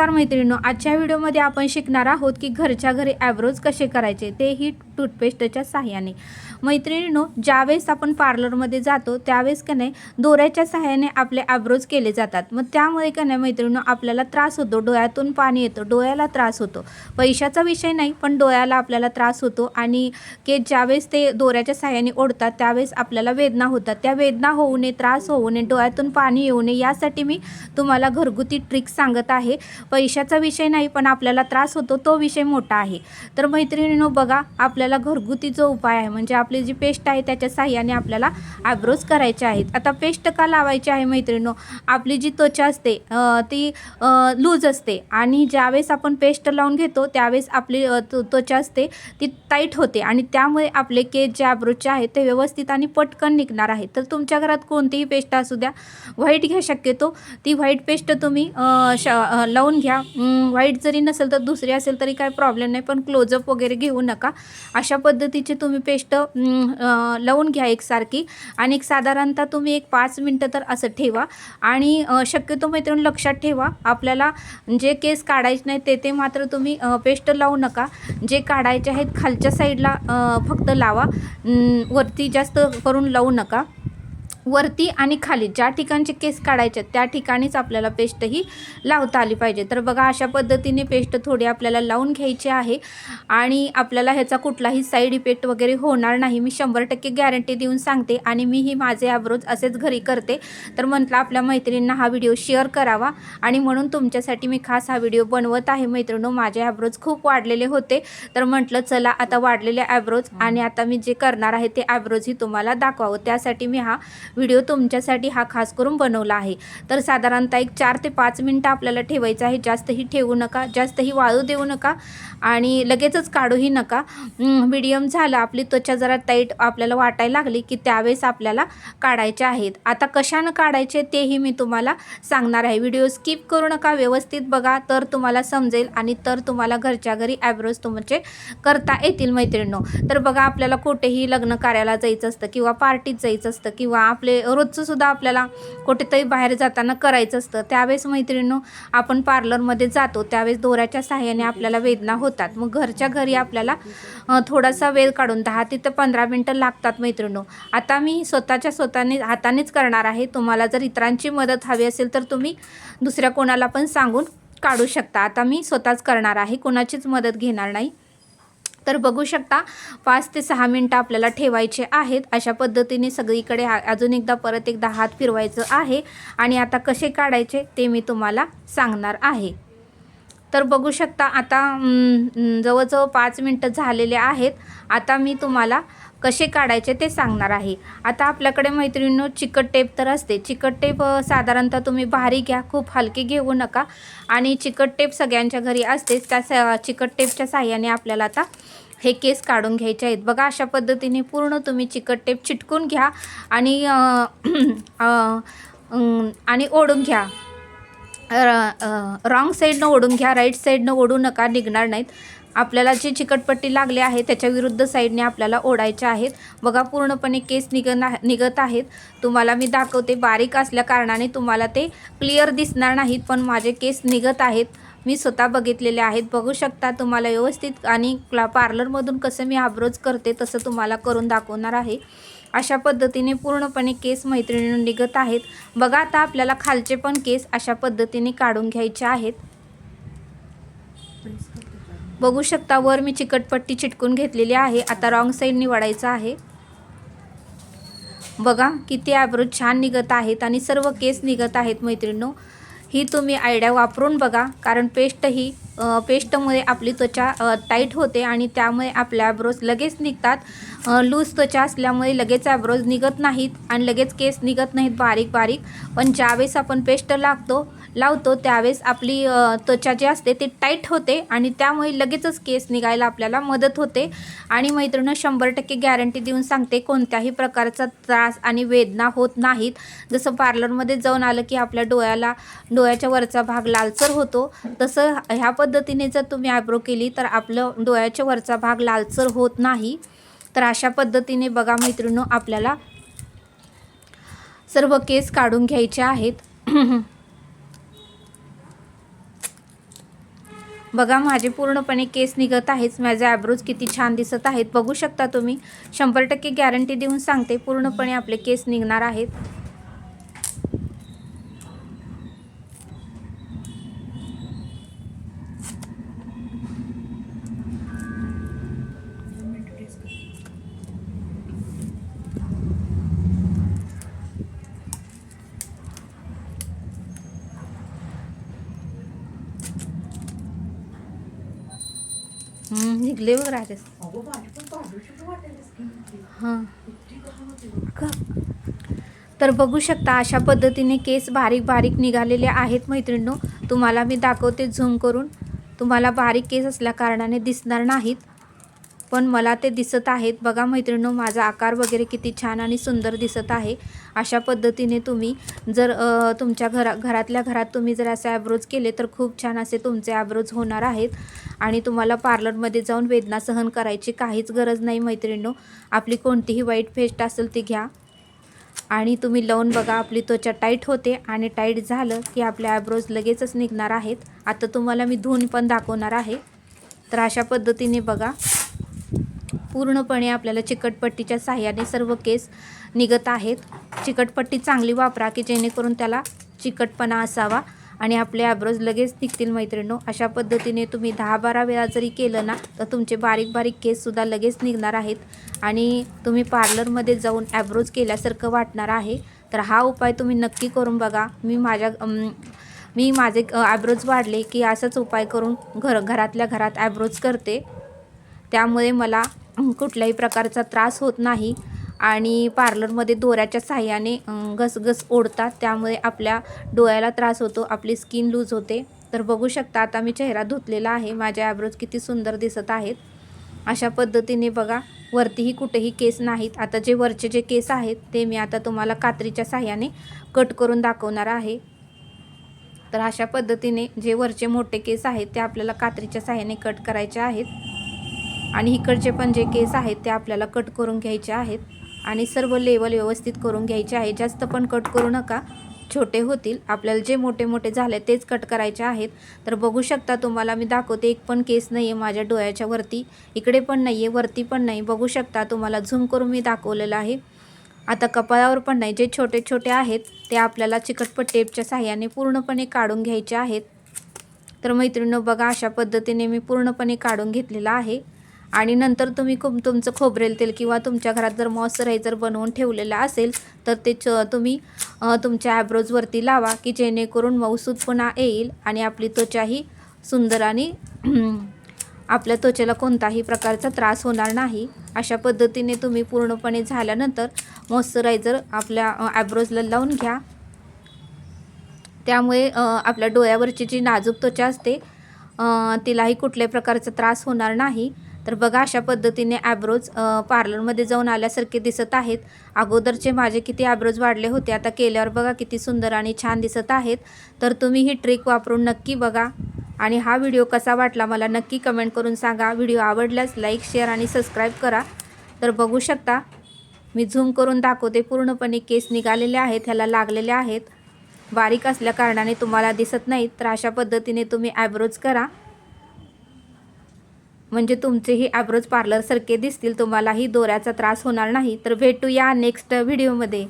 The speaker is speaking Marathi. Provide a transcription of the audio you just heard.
नमस्कार मैत्रिणींनो, आजच्या व्हिडिओमध्ये आपण शिकणार आहोत की घरच्या घरी आयब्रोज कसे करायचे, तेही टूथपेस्टच्या सहाय्याने। मैत्रिणींनो, ज्यावेळेस आपण पार्लरमध्ये जातो त्यावेळेस का नाही दोऱ्याच्या सहाय्याने आपले आयब्रोज केले जातात। मग त्यामुळे का नाही मैत्रिणींनो आपल्याला त्रास होतो, डोळ्यातून पाणी येतं, डोळ्याला त्रास होतो। पैशाचा विषय नाही पण डोळ्याला आपल्याला त्रास होतो आणि की ज्यावेळेस ते दोऱ्याच्या सहाय्याने ओढतात त्यावेळेस आपल्याला वेदना होतात। त्या वेदना होऊ नये, त्रास होऊ नये, डोळ्यातून पाणी येऊ नये यासाठी मी तुम्हाला घरगुती ट्रिक सांगत आहे। पैशाचा विषय नाही पण आपल्याला त्रास होतो तो विषय मोठा आहे। तर मैत्रिणींनो बघा, आपल्याला घरगुती जो उपाय आहे म्हणजे आपली जी पेस्ट आहे त्याच्या सहाय्याने आपल्याला आयब्रोज करायचे आहेत। आता पेस्ट का लावायची आहे मैत्रिणींनो, आपली जी त्वचा असते ती लूज असते आणि ज्यावेळेस आपण पेस्ट लावून घेतो त्यावेळेस आपली त्वचा असते ती टाईट होते आणि त्यामुळे आपले केस जे आयब्रोजचे आहेत ते व्यवस्थित आणि पटकन निघणार आहे। तर तुमच्या घरात कोणतीही पेस्ट असू द्या, व्हाईट घ्या शक्यतो, ती व्हाईट पेस्ट तुम्ही लावून घ्या। व्हाईट जरी नसेल तर दुसरी असेल तरी काही प्रॉब्लेम नाही, पण क्लोजअप वगैरे घेऊ नका। अशा पद्धतीची तुम्ही पेस्ट लावून घ्या एकसारखी आणि एक साधारणतः तुम्ही एक 5 मिनटं तर असं ठेवा आणि शक्यतो मैत्रिणी लक्षात ठेवा, आपल्याला जे केस काढायचे नाही ते मात्र तुम्ही पेस्ट लावू नका। जे काढायचे आहेत खालच्या साईडला फक्त लावा, वरती जास्त करून लावू नका। वरती आणि खाली ज्या ठिकाणचे केस काढायचे त्या ठिकाणीच आपल्याला पेस्ट ही लावता आली पाहिजे। तर बघा, अशा पद्धतीने पेस्ट थोडी आपल्याला लावून घ्यायची आहे आणि आपल्याला ह्याचा कुठलाही साईड इफेक्ट वगैरे होणार नाही, मी 100% गॅरंटी देऊन सांगते। आणि मीही माझे आयब्रोज असेच घरी करते, तर म्हटलं आपल्या मैत्रिणींना हा व्हिडिओ शेअर करावा आणि म्हणून तुमच्यासाठी मी खास हा व्हिडिओ बनवत आहे। मैत्रिणींनो, माझे आयब्रोज खूप वाढलेले होते तर म्हटलं चला आता वाढलेले आयब्रोज आणि आता मी जे करणार आहे ते आयब्रोजही तुम्हाला दाखवावं, त्यासाठी मी हा व्हिडिओ तुमच्यासाठी हा खास करून बनवला आहे। तर साधारणतः एक 4 ते 5 मिनटं आपल्याला ठेवायचं आहे, जास्तही ठेवू नका, जास्तही वाळू देऊ नका आणि लगेचच काढूही नका। मीडियम झालं, आपली त्वचा जरा टाईट आपल्याला वाटायला लागली की त्यावेळेस आपल्याला काढायचे आहेत। आता कशानं काढायचे तेही मी तुम्हाला सांगणार आहे, व्हिडिओ स्किप करू नका, व्यवस्थित बघा तर तुम्हाला समजेल आणि तर तुम्हाला घरच्या घरी आयब्रोज तुमचे करता येतील मैत्रिणींनो। तर बघा, आपल्याला कुठेही लग्न कार्याला जायचं असतं किंवा पार्टीत जायचं असतं किंवा आपले रोजचं सुद्धा आपल्याला कुठेतरी बाहेर जाताना करायचं असतं, त्यावेळेस मैत्रिणींनो आपण पार्लरमध्ये जातो त्यावेळेस दोऱ्याच्या सहाय्याने आपल्याला वेदना होतात। मग घरच्या घरी आपल्याला थोडासा वेळ काढून 10 ते 15 मिनटं लागतात मैत्रिणींनो। आता मी स्वतःने हातानेच करणार आहे, तुम्हाला जर इतरांची मदत हवी असेल तर तुम्ही दुसऱ्या कोणाला पण सांगून काढू शकता। आता मी स्वतःच करणार आहे, कोणाचीच मदत घेणार नाही। तर बघू शकता 5 ते 6 मिनटं आपल्याला ठेवायचे आहेत। अशा पद्धतीने सगळीकडे अजून एकदा परत एकदा हात फिरवायचं आहे आणि आता कसे काढायचे ते मी तुम्हाला सांगणार आहे। तर बघू शकता आता जवळजवळ 5 मिनटं झालेले आहेत। आता मी तुम्हाला कसे काढायचे ते सांगणार आहे। आता आपल्याकडे मैत्रिणींनो चिकट टेप तर असते, चिकट टेप साधारणतः तुम्ही बारीक घ्या, खूप हलके घेऊ नका आणि चिकट टेप सगळ्यांच्या घरी असतेच, त्या चिकट टेपच्या साहाय्याने आपल्याला आता हे केस काढून घ्यायचे आहेत। बघा, अशा पद्धतीने पूर्ण तुम्ही चिकट टेप चिटकून घ्या आणि ओढून घ्या। रॉंग साईडनं ओढून घ्या, राईट साईडनं ओढू नका, निघणार नाहीत। आपल्याला जी चिकटपट्टी लागली आहे त्याच्या विरुद्ध साईडने आपल्याला ओढायचे आहेत। बघा, पूर्णपणे केस निघत आहेत, तुम्हाला मी दाखवते। बारीक असल्या कारणाने तुम्हाला ते क्लिअर दिसणार नाहीत पण माझे केस निघत आहेत, मी स्वतः बघितलेले आहेत। बघू शकता, तुम्हाला व्यवस्थित आणि पार्लरमधून कसं मी आयब्रोज करते तसं तुम्हाला करून दाखवणार आहे। अशा पद्धतीने पूर्णपणे केस मैत्रिणींनो निघत आहेत। बघा, आता आपल्याला खालचे पण केस अशा पद्धतीने काढून घ्यायचे आहेत। बघू शकता, वर मी चिकटपट्टी चिटकून घेतलेली आहे, आता रॉंग साईडनी वळायचं आहे। बघा, किती आयब्रोज छान निघत आहेत आणि सर्व केस निघत आहेत मैत्रिणींनो। ही तुम्ही आयडिया वापरून बघा, कारण पेस्टमुळे आपली त्वचा टाईट होते आणि त्यामुळे आपले आयब्रोज लगेच निघतात। लूज त्वचा असल्यामुळे लगेच आयब्रोज निघत नाहीत आणि लगेच केस निघत नाहीत बारीक बारीक, पण ज्यावेळेस आपण पेस्ट लावतो त्यावेळेस आपली त्वचा जी असते ती टाईट होते आणि त्यामुळे लगेचच केस निघायला आपल्याला मदत होते। आणि मैत्रिणींनो 100% गॅरंटी देऊन सांगते, कोणत्याही प्रकारचा त्रास आणि वेदना होत नाहीत। जसं पार्लरमध्ये जाऊन आलं की आपल्या डोळ्याच्या वरचा भाग लालसर होतो, तसं ह्या पद्धतीने जर तुम्ही आयब्रो केली तर आपलं डोळ्याच्या वरचा भाग लालसर होत नाही। तर अशा पद्धतीने बघा मैत्रिणींनो, आपल्याला सर्व केस काढून घ्यायचे आहेत। बघा माझे पूर्णपणे केस निघत आहेत, माझे आयब्रोज किती छान दिसत आहेत. बघू शकता तुम्ही. 100% गॅरंटी देऊन सांगते, पूर्णपणे आपले केस निघणार आहेत. निघले बघ राजेश. हां का. तर बघू शकता अशा पद्धतीने केस बारीक बारीक निघालेले आहेत मैत्रिणींनो. तुम्हाला मी दाखवते झूम करून. तुम्हाला बारीक केस असल्या कारणाने दिसणार नाहीत, पण मला ते दिसत आहेत. बघा मैत्रिणींनो, माझा आकार वगैरे किती छान आणि सुंदर दिसत आहे. अशा पद्धतीने तुम्ही जर तुमच्या घरातल्या घरात तुम्ही जर असे आयब्रोज केले तर खूप छान असे तुमचे आयब्रोज होणार आहेत. आणि तुम्हाला पार्लरमध्ये जाऊन वेदना सहन करायची काहीच गरज नाही मैत्रिणींनो. आपली कोणतीही व्हाईट पेस्ट असेल ती घ्या आणि तुम्ही लावून बघा. आपली त्वचा टाईट होते आणि टाईट झालं की आपले आयब्रोज लगेचच निघणार आहेत. आता तुम्हाला मी धुवून पण दाखवणार आहे. तर अशा पद्धतीने बघा पूर्णपणे आपल्याला चिकटपट्टीच्या साहाय्याने सर्व केस निघत आहेत. चिकटपट्टी चांगली वापरा की जेणेकरून त्याला चिकटपणा असावा आणि आपले आयब्रोज लगेच निघतील मैत्रिणींनो. अशा पद्धतीने तुम्ही 10-12 वेळा जरी केलं ना तर तुमचे बारीक बारीक केससुद्धा लगेच निघणार आहेत आणि तुम्ही पार्लरमध्ये जाऊन आयब्रोज केल्यासारखं वाटणार आहे. तर हा उपाय तुम्ही नक्की करून बघा. मी माझे आयब्रोज वाढले की असाच उपाय करून घरातल्या घरात आयब्रोज करते. त्यामुळे मला कुठल्याही प्रकारचा त्रास होत नाही आणि पार्लरमध्ये दोऱ्याच्या साहाय्याने घसघस ओढतात, त्यामुळे आपल्या डोळ्याला त्रास होतो, आपली स्किन लूज होते. तर बघू शकता आता मी चेहरा धुतलेला आहे. माझे आयब्रोज किती सुंदर दिसत आहेत. अशा पद्धतीने बघा वरतीही कुठेही केस नाहीत. आता जे वरचे जे केस आहेत ते मी आता तुम्हाला कात्रीच्या साहाय्याने कट करून दाखवणार आहे. तर अशा पद्धतीने जे वरचे मोठे केस आहेत ते आपल्याला कात्रीच्या साहाय्याने कट करायचे आहेत आणि इकडचे पण जे केस आहेत ते आपल्याला कट करून घ्यायचे आहेत आणि सर्व लेवल व्यवस्थित करून घ्यायचे आहे. जास्त पण कट करू नका, छोटे होतील. आपल्याला जे मोठे मोठे झाले तेच कट करायचे आहेत. तर बघू शकता तुम्हाला मी दाखवते, एक पण केस नाही आहे माझ्या डोळ्याच्या वरती, इकडे पण नाही आहे, वरती पण नाही. बघू शकता तुम्हाला झूम करून मी दाखवलेलं आहे. आता कपाळावर पण नाही. जे छोटे छोटे आहेत ते आपल्याला चिकटपट टेपच्या साहाय्याने पूर्णपणे काढून घ्यायचे आहेत. तर मैत्रिणींनो बघा अशा पद्धतीने मी पूर्णपणे काढून घेतलेला आहे आणि नंतर तुम्ही तुमचं खोबरेल तेल किंवा तुमच्या घरात जर मॉइश्चरायझर बनवून ठेवलेला असेल तर ते तुम्ही तुमच्या आयब्रोजवरती लावा की जेणेकरून मऊसूतपणा येईल आणि आपली त्वचाही सुंदर आणि आपल्या त्वचेला कोणताही प्रकारचा त्रास होणार नाही. अशा पद्धतीने तुम्ही पूर्णपणे झाल्यानंतर मॉइश्चरायझर आपल्या आयब्रोजला लावून घ्या. त्यामुळे आपल्या डोळ्यावरची जी नाजूक त्वचा असते तिलाही कुठल्याही प्रकारचा त्रास होणार नाही. तर बघा अशा पद्धतीने आयब्रोज पार्लरमध्ये जाऊन आल्यासारखे दिसत आहेत. अगोदरचे माझे किती आयब्रोज वाढले होते, आता केल्यावर बघा किती सुंदर आणि छान दिसत आहेत. तर तुम्ही ही ट्रिक वापरून नक्की बघा आणि हा व्हिडिओ कसा वाटला मला नक्की कमेंट करून सांगा. व्हिडिओ आवडल्यास लाईक, शेअर आणि सबस्क्राईब करा. तर बघू शकता मी झूम करून दाखवते, पूर्णपणे केस निघालेले आहेत, ह्याला लागलेले आहेत. बारीक असल्या कारणाने तुम्हाला दिसत नाहीत. तर अशा पद्धतीने तुम्ही आयब्रोज करा म्हणजे तुमचेही आयब्रोज पार्लरसारखे दिसतील, तुम्हालाही दोऱ्याचा त्रास होणार नाही. तर भेटूया नेक्स्ट व्हिडिओमध्ये.